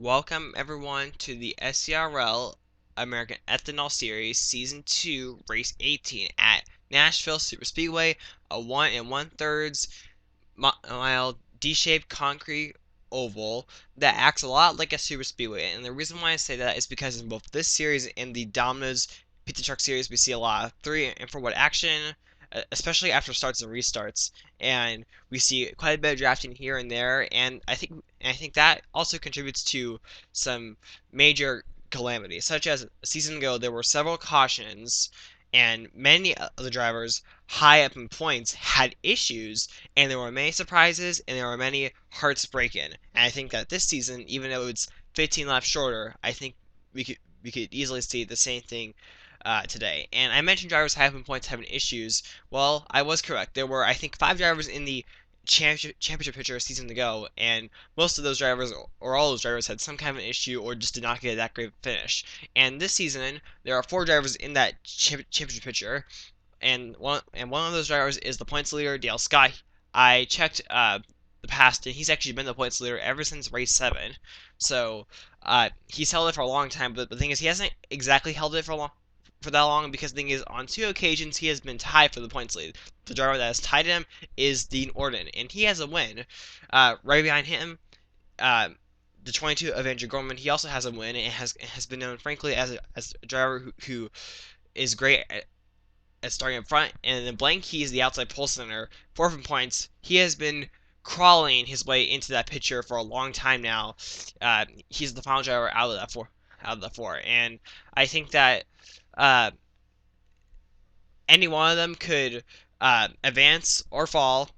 Welcome everyone to the SERL American Ethanol Series Season 2 Race 18 at Nashville Superspeedway, a 1 1/3 mile D-shaped concrete oval that acts a lot like a superspeedway. And the reason why I say that is because in both this series and the Domino's Pizza Truck series, we see a lot of 3 and 4 wide action, especially after starts and restarts. And we see quite a bit of drafting here and there, and I think that also contributes to some major calamities, such as a season ago there were several cautions, and many of the drivers high up in points had issues, and there were many surprises, and there were many hearts breaking. And I think that this season, even though it's 15 laps shorter, I think we could easily see the same thing today. And I mentioned drivers high up in points having issues. Well, I was correct. There were, I think, 5 drivers in the championship picture a season ago, and most of those drivers, or all those drivers, had some kind of an issue or just did not get that great finish. And this season, there are 4 drivers in that championship picture, and one of those drivers is the points leader, Dale Scott. I checked the past, and he's actually been the points leader ever since race 7. So he's held it for a long time. But the thing is, he hasn't exactly held it for that long, because the thing is, on 2 occasions he has been tied for the points lead. The driver that has tied him is Dean Orton, and he has a win. Right behind him, the 22 of Andrew Gorman, he also has a win, and has been known, frankly, as a driver who is great at starting up front. And then Blank Keys, the outside pole center, 4 from points. He has been crawling his way into that picture for a long time now. He's the final driver out of the four, and I think that uh, any one of them could advance or fall.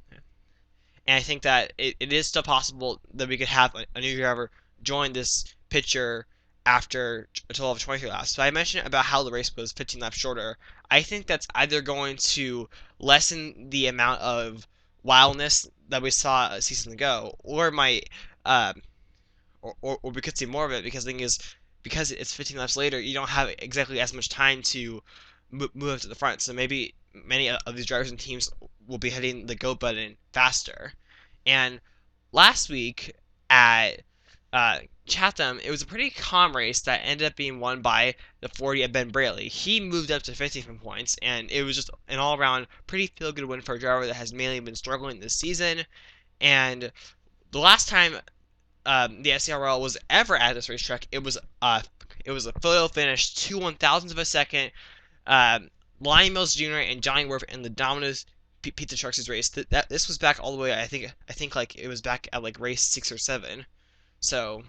And I think that it is still possible that we could have a new driver join this picture after a total of 23 laps. So I mentioned about how the race was 15 laps shorter. I think that's either going to lessen the amount of wildness that we saw a season ago, or might, uh, or we could see more of it, because the thing is, because it's 15 laps later, you don't have exactly as much time to move up to the front. So maybe many of these drivers and teams will be hitting the go button faster. And last week at Chatham, it was a pretty calm race that ended up being won by the 40 of Ben Braley. He moved up to 50 from points, and it was just an all-around pretty feel-good win for a driver that has mainly been struggling this season. And the last time the SERL was ever at this racetrack, it was a photo finish 2/1000 of a second. Lion Mills Jr. and Johnny Worth in the Domino's Pizza Trucks race. This was back all the way. I think like it was back at like race 6 or 7. So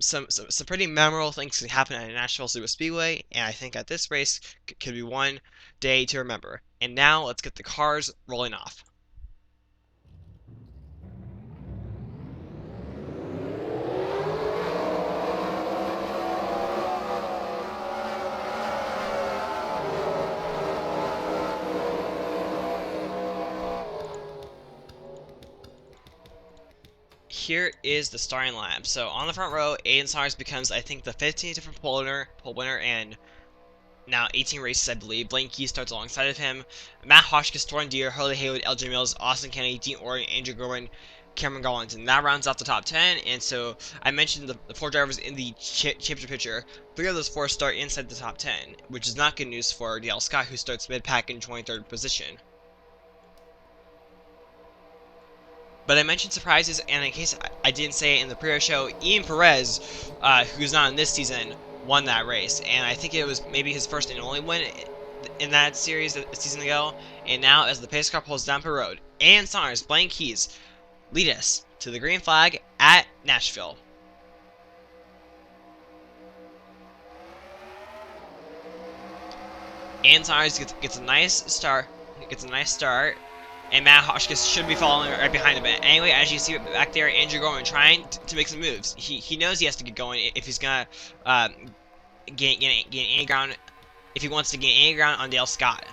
some pretty memorable things can happen at Nashville Superspeedway, and I think that this race could be one day to remember. And now let's get the cars rolling off. Here is the starting lineup. So on the front row, Aiden Saunders becomes, I think, the 15th different pole winner, and now 18 races, I believe. Blaine Key starts alongside of him. Matt Hotchkiss, Torrin Deere, Hurley Haywood, LJ Mills, Austin Kennedy, Dean Orton, Andrew Gorman, Cameron Gollins, and that rounds off the top 10. And so I mentioned the 4 drivers in the championship picture. 3 of those 4 start inside the top 10, which is not good news for Dale Scott, who starts mid-pack in 23rd position. But I mentioned surprises, and in case I didn't say it in the pre show, Ian Perez, who's not in this season, won that race. And I think it was maybe his first and only win in that series a season ago. And now, as the pace car pulls down the road, and Saunders, Blank Keys lead us to the green flag at Nashville. And Saunders gets a nice start. And Matt Hotchkiss should be following right behind him. Anyway, as you see back there, Andrew Gorman trying to make some moves. He knows he has to get going if he's gonna gain any ground, if he wants to gain any ground on Dale Scott.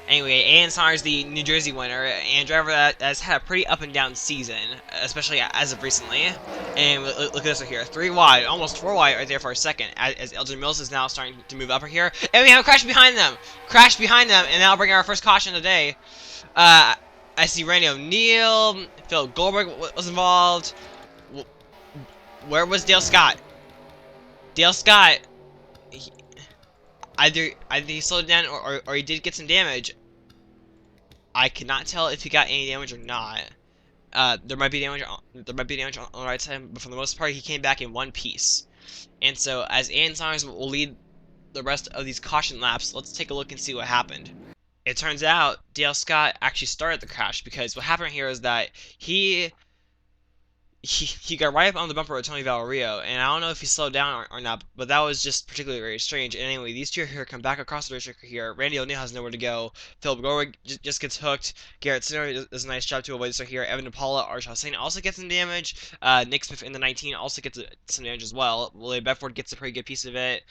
Anyway, Aiden Saunders, the New Jersey winner, and driver that has had a pretty up and down season, especially as of recently. And look at this right here, 3 wide, almost 4 wide right there for a second, as LJ Mills is now starting to move up right here. And we have a crash behind them, and that'll bring our first caution of the day. I see Randy O'Neal, Phil Goldberg was involved. Where was Dale Scott? Dale Scott, he, either he slowed down or he did get some damage. I cannot tell if he got any damage or not. There might be damage. There might be damage on the right side, but for the most part, he came back in one piece. And so, as Aiden Saunders will lead the rest of these caution laps, let's take a look and see what happened. It turns out Dale Scott actually started the crash because what happened here is that he got right up on the bumper of Tony Valerio, and I don't know if he slowed down or not, but that was just particularly very strange. And anyway, these two here come back across the racetrack here. Randy O'Neal has nowhere to go. Philip Gorwick just gets hooked. Garrett Sinner does a nice job to avoid this right here. Evan DePaula, Arch Hossain also gets some damage. Nick Smith in the 19 also gets some damage as well. William Bedford gets a pretty good piece of it.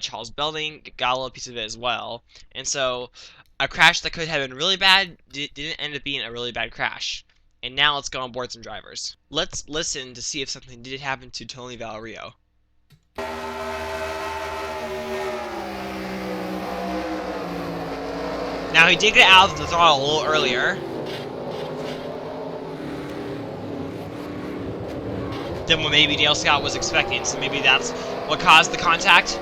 Charles Belding got a little piece of it as well. And so, a crash that could have been really bad didn't end up being a really bad crash. And now let's go on board some drivers. Let's listen to see if something did happen to Tony Valerio. Now he did get out of the throttle a little earlier than what maybe Dale Scott was expecting, so maybe that's what caused the contact.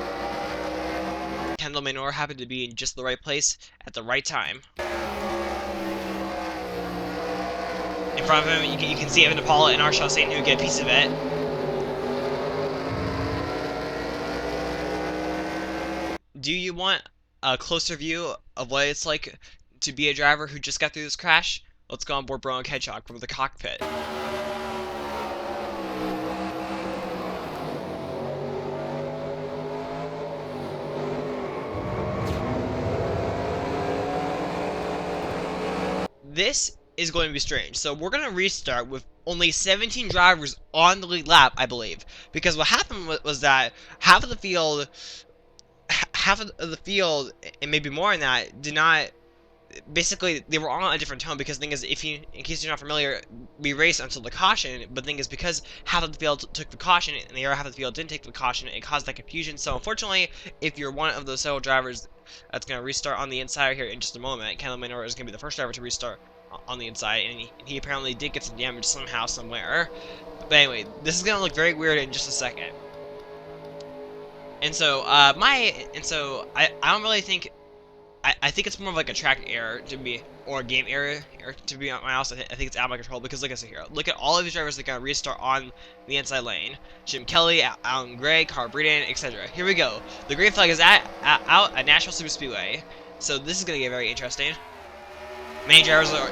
Kendall Manor happened to be in just the right place at the right time. In front of him, you can see Evan DePaula and Arch Hossain who get a piece of it. Do you want a closer view of what it's like to be a driver who just got through this crash? Let's go on board Brown Hedgehog from the cockpit. This is going to be strange. So we're going to restart with only 17 drivers on the lead lap, I believe. Because what happened was that half of the field, and maybe more than that, did not. Basically, they were all on a different tone. Because the thing is, in case you're not familiar, we raced until the caution. But the thing is, because half of the field took the caution and the other half of the field didn't take the caution, it caused that confusion. So unfortunately, if you're one of those several drivers that's going to restart on the inside here in just a moment, Kendall Manor is going to be the first driver to restart on the inside, and he apparently did get some damage somehow, somewhere. But anyway, this is going to look very weird in just a second. And so, I don't really think. I think it's more of like a track error to be, or a game error to be honest. I think it's out of my control because, like I said here, look at all of these drivers that got restart on the inside lane. Jim Kelly, Alan Gray, Carl Breeden, etc. Here we go. The green flag is out at Nashville Superspeedway, so this is gonna get very interesting. Many drivers are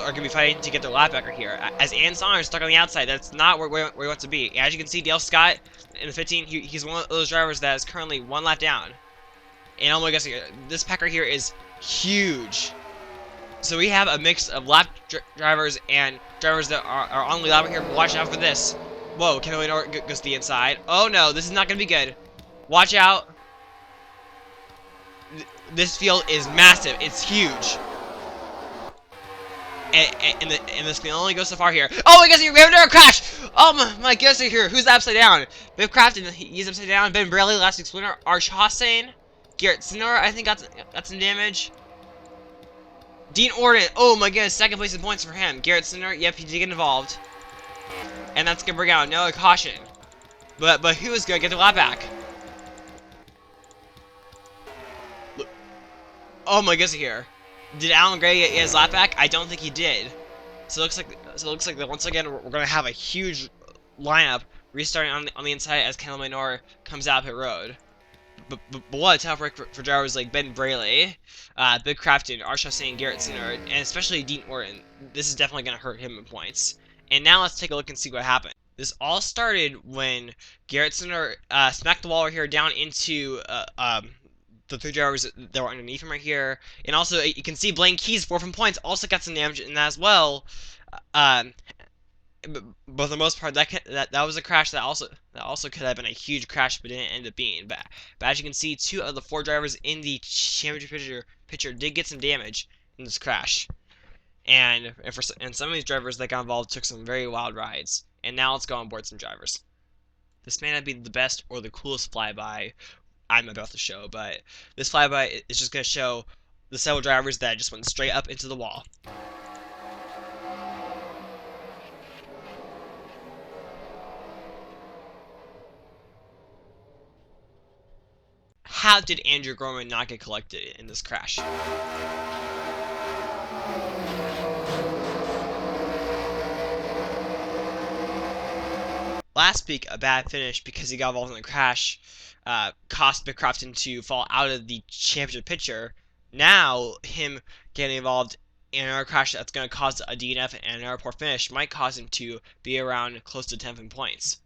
going to be fighting to get their lap back here. As Aiden Saunders stuck on the outside, that's not where he wants to be. As you can see, Dale Scott in the 15, he's one of those drivers that is currently one lap down. And oh my gosh, this pack right here is huge. So we have a mix of lap drivers and drivers that are on the lap here. Watch out for this. Whoa, Kendall Manor goes to the inside. Oh no, this is not going to be good. Watch out. This field is massive. It's huge. And this can only go so far here. Oh my gosh, we have another crash! Oh my goodness, here. Who's upside down? Biff Crafton, he's upside down. Ben Braley, last week's winner. Arch Hossain. Garrett Sinner, I think got some damage. Dean Orton, oh my goodness, second place in points for him. Garrett Sinner, yep, he did get involved. And that's gonna bring out no caution. But who is gonna get the lap back? Look. Oh my goodness, here. Did Alan Gray get his lap back? I don't think he did. So it looks like that once again we're gonna have a huge lineup restarting on the inside as Kendall Manor comes out pit road. But what a tough break for drivers like Ben Braley, Big Crafton, Arch Hossain, Garrett Sinner, and especially Dean Orton. This is definitely going to hurt him in points. And now let's take a look and see what happened. This all started when Garrett Sinner smacked the wall right here down into the three drivers that were underneath him right here. And also, you can see Blaine Keys, 4 from points, also got some damage in that as well. But for the most part, that was a crash that also could have been a huge crash, but didn't end up being. But as you can see, 2 of the 4 drivers in the championship picture did get some damage in this crash, and some of these drivers that got involved took some very wild rides. And now let's go on board some drivers. This may not be the best or the coolest flyby I'm about to show, but this flyby is just going to show the several drivers that just went straight up into the wall. how did Andrew Gorman not get collected in this crash? Last week, a bad finish because he got involved in the crash cost Big Crofton to fall out of the championship picture. Now, him getting involved in another crash that's going to cause a DNF and another poor finish might cause him to be around close to 10th in points.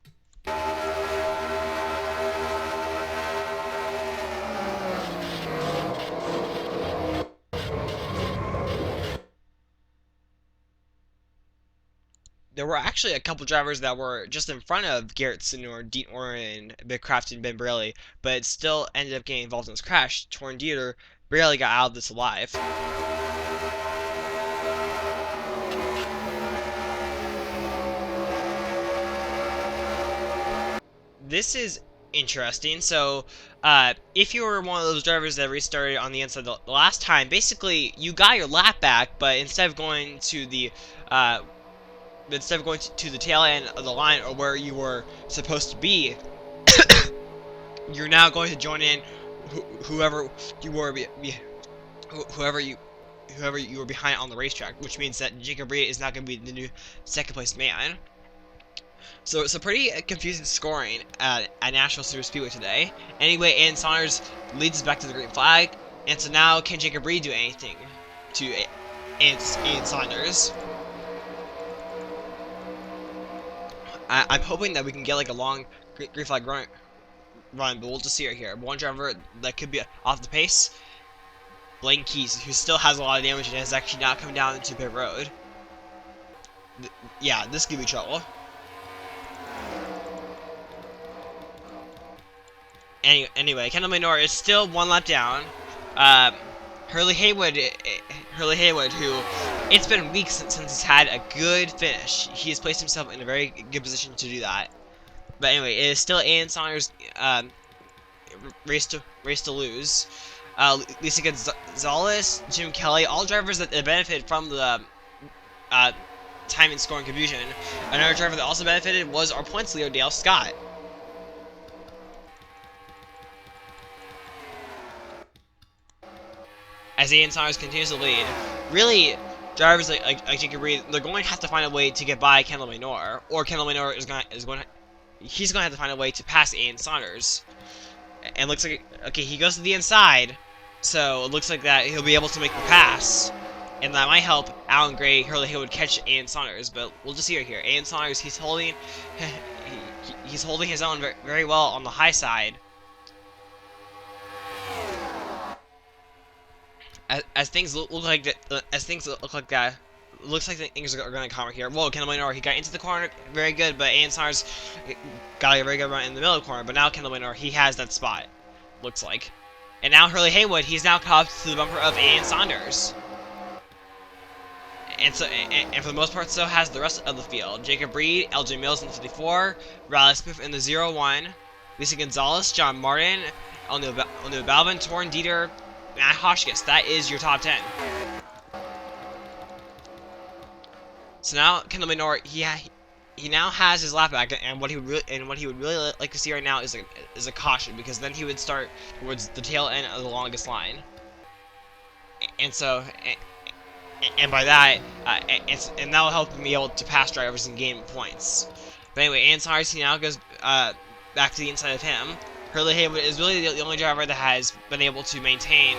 There were actually a couple drivers that were just in front of Garrett Sinor, Dean Orrin, Big Craft, and Ben Braley, but it still ended up getting involved in this crash. Torn Dieter barely got out of this alive. This is interesting. So, if you were one of those drivers that restarted on the inside the last time, basically you got your lap back, but instead of going to the to the tail end of the line or where you were supposed to be, you're now going to join in whoever you were whoever you were behind on the racetrack, which means that Jacob Reed is now going to be the new second place man. So it's a pretty confusing scoring at Nashville Superspeedway today. Anyway, Aiden Saunders leads us back to the green flag, and so now can Jacob Reed do anything to Aiden Saunders? I'm hoping that we can get like a long green flag run, but we'll just see it here. One driver that could be off the pace, Blaine Keys, who still has a lot of damage and is actually not coming down into pit road. Yeah, this could be trouble. Anyway, Kendall Minor is still one lap down. Hurley Haywood, who it's been weeks since he's had a good finish. He has placed himself in a very good position to do that. But anyway, it is still Aiden Saunders' race to lose. Lisa Gonzalez, Jim Kelly, all drivers that benefited from the time and scoring confusion. Another driver that also benefited was our points leader, Dale Scott. As Aiden Saunders continues to lead, really, drivers like Jacob Reed, they're going to have to find a way to get by Kendall Minor, or Kendall Minor he's going to have to find a way to pass Aiden Saunders. And looks like, okay, he goes to the inside, so it looks like that he'll be able to make the pass, and that might help Alan Gray, Hurley Haywood catch Aiden Saunders. But we'll just see it here. Aiden Saunders, he's holding his own very well on the high side. As things look like that, looks like things are going to come here. Whoa, Kendall Minor, he got into the corner, very good, but Aiden Saunders got a very good run in the middle of the corner. But now Kendall Minor, he has that spot, looks like. And now Hurley Haywood, he's now caught up to the bumper of Aiden Saunders. And so, and for the most part, so has the rest of the field. Jacob Reed, LJ Mills in the 54, Riley Smith in the 01, Lisa Gonzalez, John Martin, O'Neil Balvin, Torn Dieter, Matt Hotchkiss. That is your top 10. So now Kendall Minor, he now has his lap back, and what he would really like to see right now is a caution, because then he would start towards the tail end of the longest line, and so and by that and that will help him be able to pass drivers and gain points. But anyway, Aiden Saunders, he now goes back to the inside of him. Hurley Haywood is really the only driver that has been able to maintain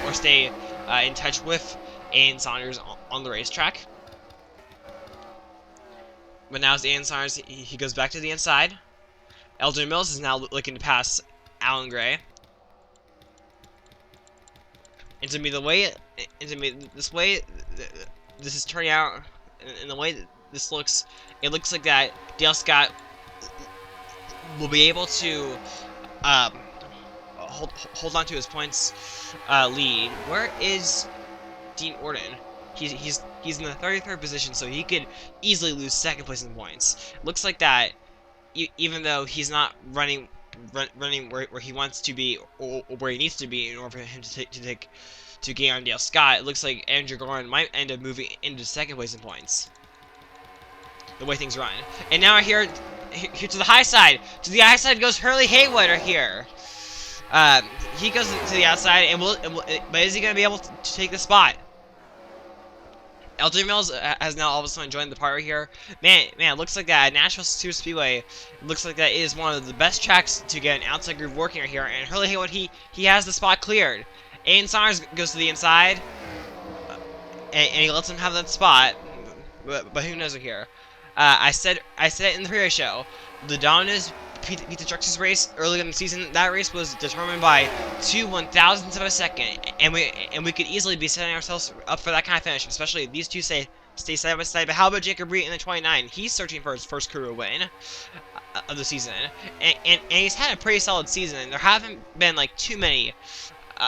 or stay in touch with Aiden Saunders on the racetrack. But now as Aiden Saunders, he goes back to the inside. LJ Mills is now looking to pass Alan Gray. And to me, this is turning out, in the way that this looks, it looks like that Dale Scott will be able to hold on to his points lead. Where is Dean Orton? He's in the 33rd position, so he could easily lose second place in points. Looks like that, even though he's not running where he wants to be or where he needs to be in order for him to gain on Dale Scott, it looks like Andrew Gorman might end up moving into second place in points, the way things run. And now here to the high side. To the high side goes Hurley Haywood here. He goes to the outside, but is he going to be able to take the spot? LJ Mills has now all of a sudden joined the party here. Man, it looks like that Nashville Superspeedway looks like that is one of the best tracks to get an outside groove working right here. And Hurley Haywood, he has the spot cleared. Aiden Saunders goes to the inside, and he lets him have that spot. But who knows here? I said it in the previous show. The Dominus Pizza Trucks race early in the season. That race was determined by 2/1000ths of a second, and we could easily be setting ourselves up for that kind of finish, especially if these two stay side by side. But how about Jacob Reed in the 29? He's searching for his first career win of the season, and he's had a pretty solid season. There haven't been like too many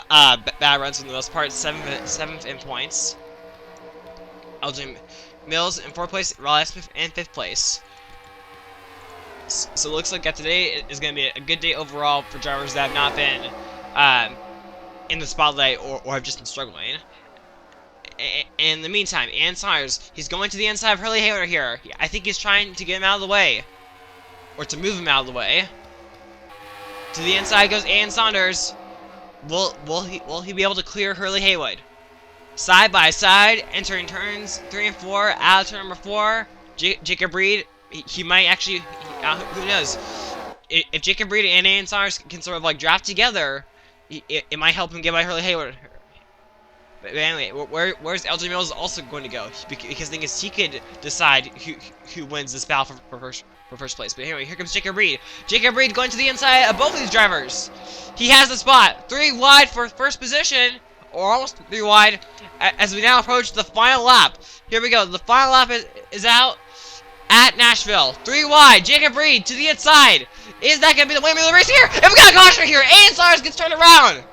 bad runs for the most part. Seventh in points. LJ Mills in 4th place, Raleigh Smith in 5th place. So it looks like today is going to be a good day overall for drivers that have not been in the spotlight or have just been struggling. In the meantime, Ian Saunders, he's going to the inside of Hurley Haywood here. I think he's trying to get him out of the way, or to move him out of the way. To the inside goes Ian Saunders. Will he be able to clear Hurley Haywood? Side by side, entering turns 3 and 4, out of turn number 4. Jacob Reed, he might actually, who knows? If Jacob Reed and Ian Saunders can sort of like draft together, it might help him get by Hurley Haywood. But anyway, where's LJ Mills also going to go? Because the thing is, he could decide who wins this battle for first place. But anyway, here comes Jacob Reed. Jacob Reed going to the inside of both of these drivers. He has the spot. 3 wide for first position, or almost 3 wide, as we now approach the final lap. Here we go. The final lap is out at Nashville. 3 wide. Jacob Reed to the inside. Is that going to be the winner of the race here? And we got a caution here. Aiden Saunders gets turned around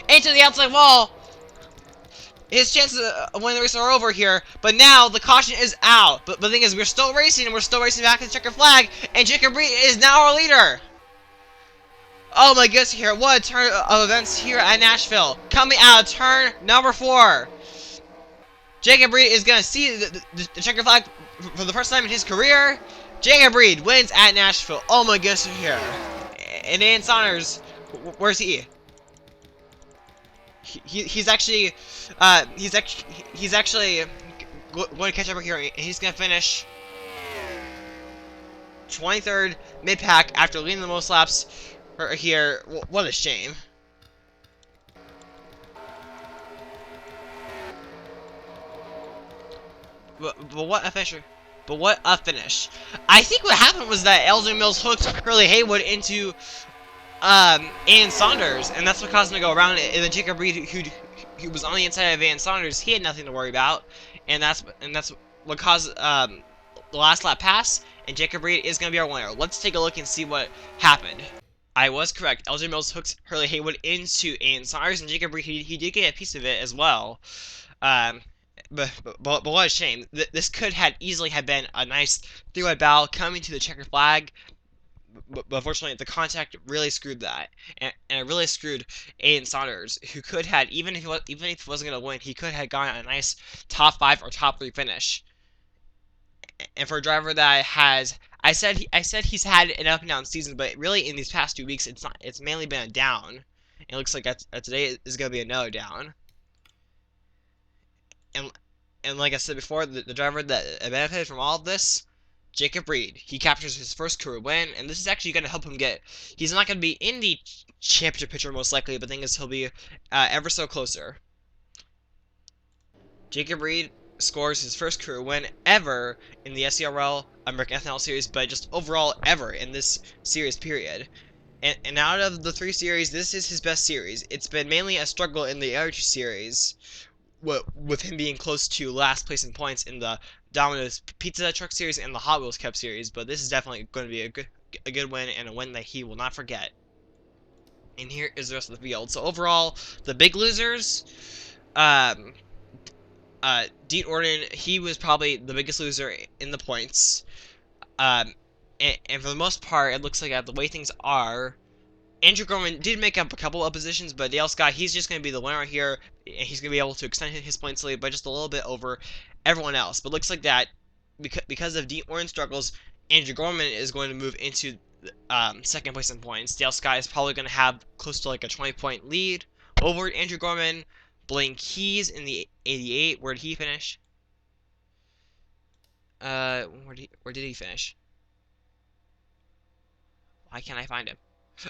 into the outside wall. His chances of winning the race are over here, but now the caution is out. But the thing is, we're still racing, and we're still racing back to the checker flag, and Jacob Reed is now our leader. Oh my goodness here, what a turn of events here at Nashville. Coming out of turn number 4. Jacob Reed is going to see the checker flag for the first time in his career. Jacob Reed wins at Nashville. Oh my goodness here. And Ian Saunders, where's he? He's actually going to catch up here, and he's going to finish 23rd mid-pack after leading the most laps here. What a shame. But what a finish. But what a finish. I think what happened was that LJ Mills hooked Hurley Haywood into Ian Saunders, and that's what caused him to go around. And then Jacob Reed, who was on the inside of Ian Saunders, he had nothing to worry about, and that's what caused the last lap pass. And Jacob Reed is going to be our winner. Let's take a look and see what happened. I was correct. LJ Mills hooked Hurley Haywood into Ian Saunders, and Jacob Reed, he did get a piece of it as well. But what a shame. This could have easily have been a nice 3-wide battle coming to the checker flag. But unfortunately, the contact really screwed that, and it really screwed Aiden Saunders, who could have, even if he wasn't going to win, he could have gotten a nice top 5 or top 3 finish. And for a driver that has, I said he's had an up and down season, but really in these past 2 weeks, it's mainly been a down. It looks like today is going to be another down. And like I said before, the driver that benefited from all of this, Jacob Reed. He captures his first career win, and this is actually going to help him get... He's not going to be in the championship picture most likely, but the thing is he'll be ever so closer. Jacob Reed scores his first career win ever in the SERL American Ethanol Series, but just overall ever in this series period. And out of the 3 series, this is his best series. It's been mainly a struggle in the other 2 series, with him being close to last place in points in the Domino's Pizza Truck Series and the Hot Wheels Cup Series, but this is definitely going to be a good win, and a win that he will not forget. And here is the rest of the field. So overall, the big losers, Dean Orton, he was probably the biggest loser in the points. And for the most part, it looks like the way things are, Andrew Gorman did make up a couple of positions, but Dale Scott, he's just going to be the winner here, and he's going to be able to extend his points lead by just a little bit over everyone else. But looks like that, because of Dean Orton's struggles, Andrew Gorman is going to move into second place in points. Dale Scott is probably going to have close to like a 20-point lead over Andrew Gorman. Blaine Keys in the 88. Where did he finish? Where did he finish? Why can't I find him?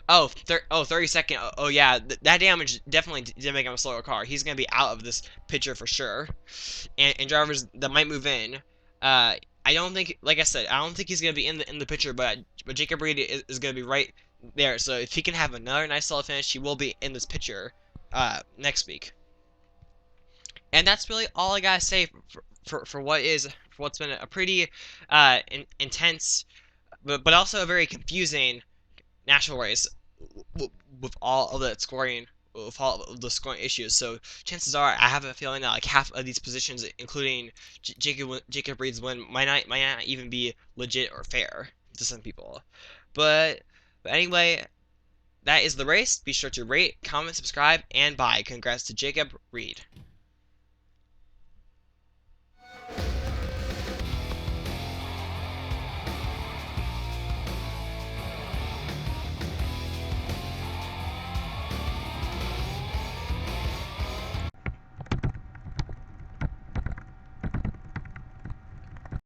Oh, 32nd. Oh, yeah, that damage definitely did make him a slower car. He's going to be out of this picture for sure. And drivers that might move in, I don't think, like I said, I don't think he's going to be in the picture, but Jacob Reed is going to be right there. So if he can have another nice solid finish, he will be in this picture next week. And that's really all I gotta say for what's been a pretty intense, but also a very confusing national race with all of the scoring. With all of the scoring issues, so chances are I have a feeling that like half of these positions, including Jacob Reed's win, might not even be legit or fair to some people. But anyway, that is the race. Be sure to rate, comment, subscribe, and buy. Congrats to Jacob Reed.